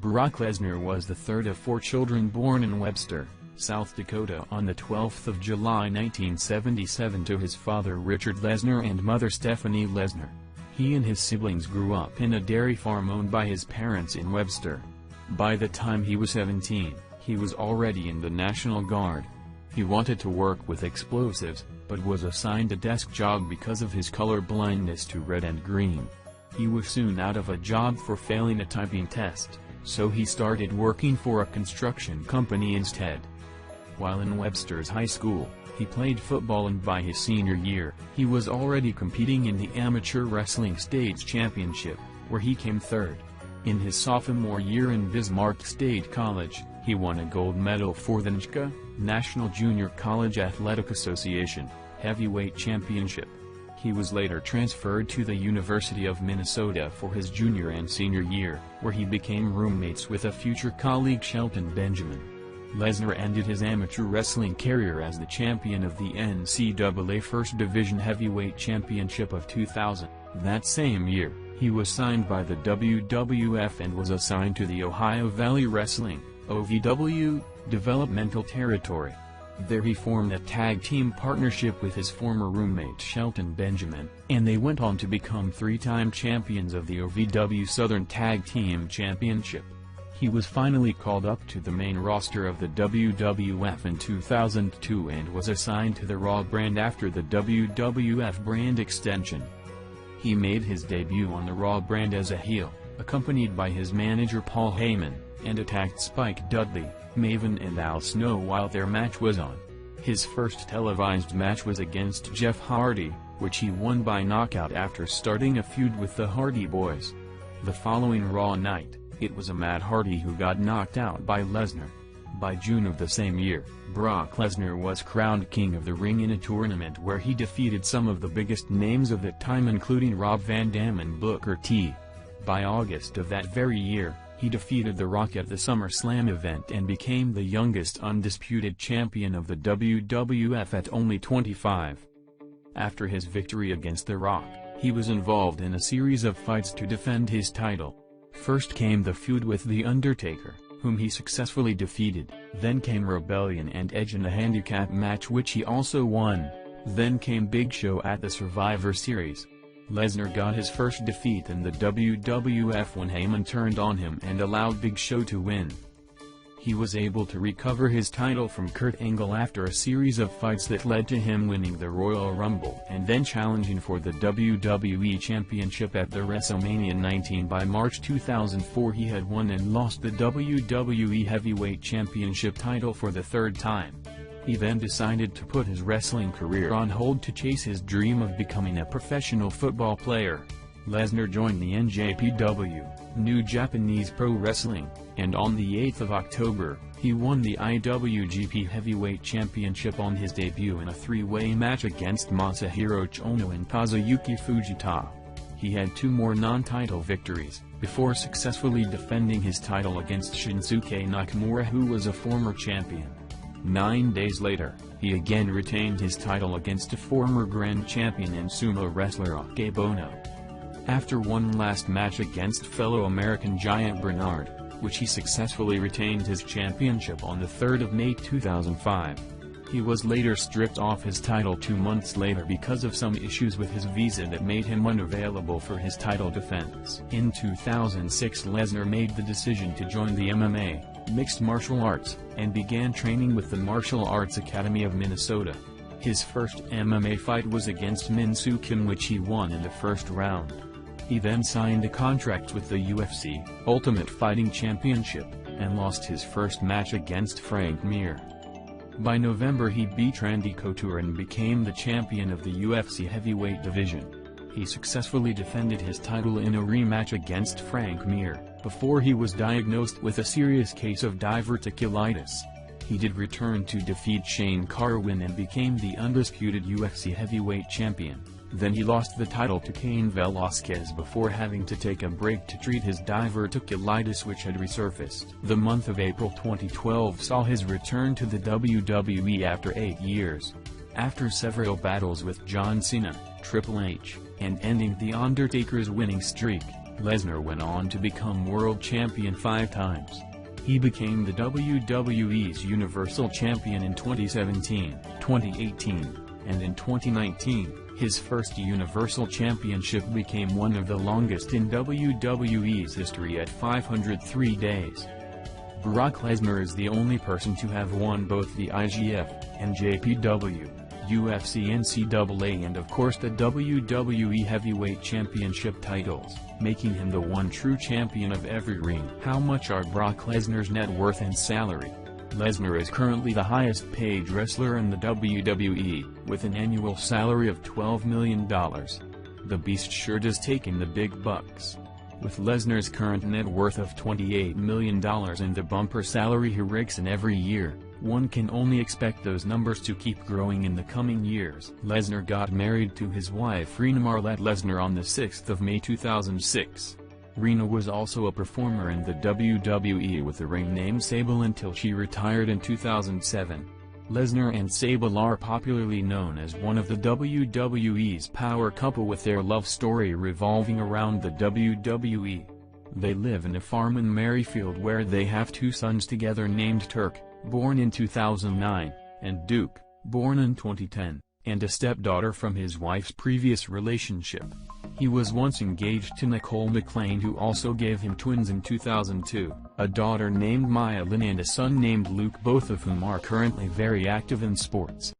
Brock Lesnar was the third of 4 children born in Webster, South Dakota on the 12th of July 1977 to his father Richard Lesnar and mother Stephanie Lesnar. He and his siblings grew up in a dairy farm owned by his parents in Webster. By the time he was 17, he was already in the National Guard. He wanted to work with explosives, but was assigned a desk job because of his color blindness to red and green. He was soon out of a job for failing a typing test, so he started working for a construction company instead. While in Webster's high school, he played football, and by his senior year, he was already competing in the amateur wrestling state championship, where he came third. In his sophomore year in Bismarck State College, he won a gold medal for the NJCA, National Junior College Athletic Association, heavyweight championship. He was later transferred to the University of Minnesota for his junior and senior year, where he became roommates with a future colleague Shelton Benjamin. Lesnar ended his amateur wrestling career as the champion of the NCAA First Division Heavyweight Championship of 2000. That same year, he was signed by the WWF and was assigned to the Ohio Valley Wrestling (OVW) developmental territory. There he formed a tag team partnership with his former roommate Shelton Benjamin, and they went on to become 3-time champions of the OVW Southern Tag Team Championship. He was finally called up to the main roster of the WWF in 2002 and was assigned to the Raw brand after the WWF brand extension. He made his debut on the Raw brand as a heel, accompanied by his manager Paul Heyman, and attacked Spike Dudley, Maven and Al Snow while their match was on. His first televised match was against Jeff Hardy, which he won by knockout after starting a feud with the Hardy Boys. The following Raw night, it was Matt Hardy who got knocked out by Lesnar. By June of the same year, Brock Lesnar was crowned King of the Ring in a tournament where he defeated some of the biggest names of the time, including Rob Van Dam and Booker T. By August of that very year, he defeated The Rock at the SummerSlam event and became the youngest undisputed champion of the WWF at only 25. After his victory against The Rock, he was involved in a series of fights to defend his title. First came the feud with The Undertaker, whom he successfully defeated. Then came Rebellion and Edge in a handicap match which he also won. Then came Big Show at the Survivor Series. Lesnar got his first defeat in the WWF when Heyman turned on him and allowed Big Show to win. He was able to recover his title from Kurt Angle after a series of fights that led to him winning the Royal Rumble and then challenging for the WWE Championship at the WrestleMania 19. By March 2004 he had won and lost the WWE Heavyweight Championship title for the third time. He then decided to put his wrestling career on hold to chase his dream of becoming a professional football player. Lesnar joined the NJPW, New Japanese Pro Wrestling, and on the 8th of October, he won the IWGP Heavyweight Championship on his debut in a 3-way match against Masahiro Chono and Kazuyuki Fujita. He had 2 more non-title victories, before successfully defending his title against Shinsuke Nakamura, who was a former champion. 9 days later, he again retained his title against a former Grand Champion and sumo wrestler Akebono. After one last match against fellow American giant Bernard, which he successfully retained his championship on the 3rd of May 2005. He was later stripped off his title 2 months later because of some issues with his visa that made him unavailable for his title defense. In 2006 Lesnar made the decision to join the MMA, mixed martial arts, and began training with the Martial Arts Academy of Minnesota. His first MMA fight was against Min Soo Kim, which he won in the first round. He then signed a contract with the UFC Ultimate Fighting Championship, and lost his first match against Frank Mir. By November he beat Randy Couture and became the champion of the UFC heavyweight division. He successfully defended his title in a rematch against Frank Mir, before he was diagnosed with a serious case of diverticulitis. He did return to defeat Shane Carwin and became the undisputed UFC heavyweight champion. Then he lost the title to Cain Velasquez before having to take a break to treat his diverticulitis, which had resurfaced. The month of April 2012 saw his return to the WWE after 8 years. After several battles with John Cena, Triple H, and ending The Undertaker's winning streak, Lesnar went on to become world champion 5 times. He became the WWE's Universal Champion in 2017, 2018, and in 2019, his first Universal Championship became one of the longest in WWE's history at 503 days. Brock Lesnar is the only person to have won both the IGF and JPW, UFC NCAA and of course the WWE Heavyweight Championship titles, making him the one true champion of every ring. How much are Brock Lesnar's net worth and salary? Lesnar is currently the highest paid wrestler in the WWE, with an annual salary of $12 million. The Beast sure does take in the big bucks. With Lesnar's current net worth of $28 million and the bumper salary he rakes in every year, one can only expect those numbers to keep growing in the coming years. Lesnar got married to his wife Rena Marlette Lesnar on the 6th of May 2006. Rena was also a performer in the WWE with the ring name Sable until she retired in 2007. Lesnar and Sable are popularly known as one of the WWE's power couple with their love story revolving around the WWE. They live in a farm in Merrifield where they have 2 sons together named Turk, born in 2009, and Duke, born in 2010, and a stepdaughter from his wife's previous relationship. He was once engaged to Nicole McLean, who also gave him twins in 2002, a daughter named Maya Lynn and a son named Luke, both of whom are currently very active in sports.